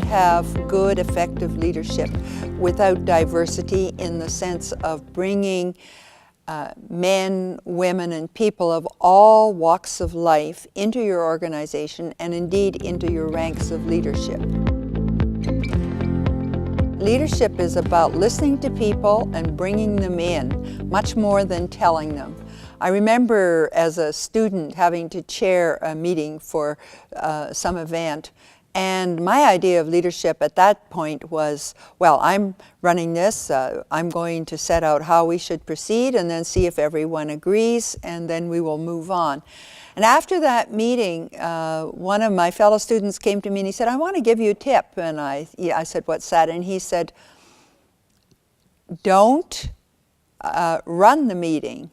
cannot have good, effective leadership without diversity in the sense of bringing men, women, and people of all walks of life into your organization and indeed into your ranks of leadership. Leadership is about listening to people and bringing them in, much more than telling them. I remember as a student having to chair a meeting for some event, and my idea of leadership at that point was, well, I'm running this, I'm going to set out how we should proceed and then see if everyone agrees, and then we will move on. And after that meeting, one of my fellow students came to me and he said, I want to give you a tip. And I said, what's that? And he said, don't run the meeting,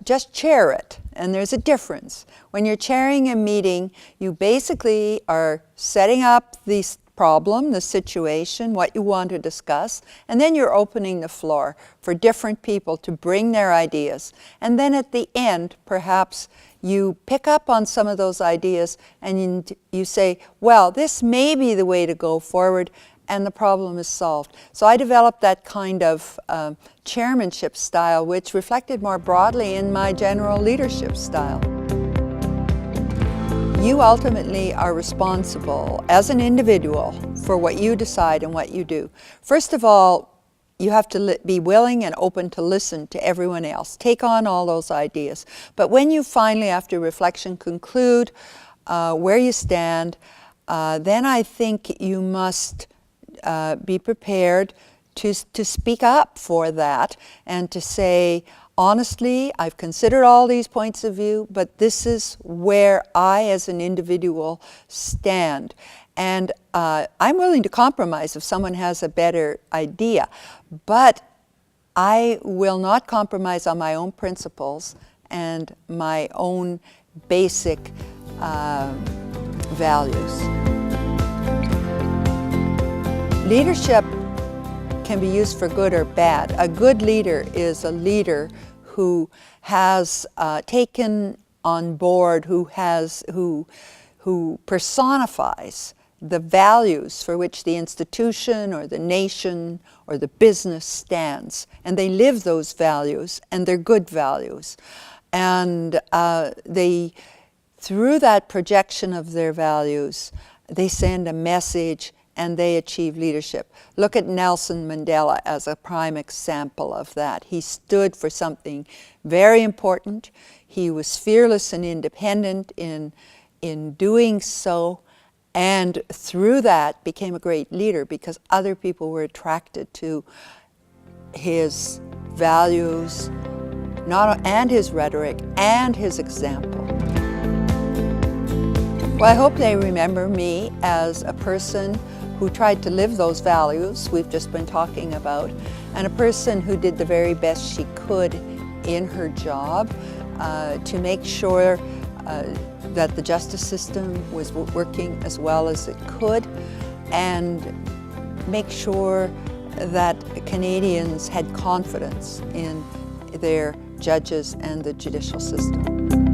just chair it. And there's a difference. When you're chairing a meeting, you basically are setting up the problem, the situation, what you want to discuss, and then you're opening the floor for different people to bring their ideas. And then at the end, perhaps you pick up on some of those ideas and you say, well, this may be the way to go forward, and the problem is solved. So I developed that kind of chairmanship style, which reflected more broadly in my general leadership style. You ultimately are responsible as an individual for what you decide and what you do. First of all, you have to be willing and open to listen to everyone else. Take on all those ideas. But when you finally, after reflection, conclude where you stand, then I think you must be prepared to speak up for that and to say, honestly, I've considered all these points of view, but this is where I as an individual stand. And I'm willing to compromise if someone has a better idea, but I will not compromise on my own principles and my own basic values. Leadership can be used for good or bad. A good leader is a leader who has taken on board, who personifies the values for which the institution or the nation or the business stands. And they live those values, and they're good values. And through that projection of their values, they send a message and they achieve leadership. Look at Nelson Mandela as a prime example of that. He stood for something very important. He was fearless and independent in doing so, and through that became a great leader because other people were attracted to his values, and his rhetoric, and his example. Well, I hope they remember me as a person who tried to live those values we've just been talking about, and a person who did the very best she could in her job to make sure that the justice system was working as well as it could, and make sure that Canadians had confidence in their judges and the judicial system.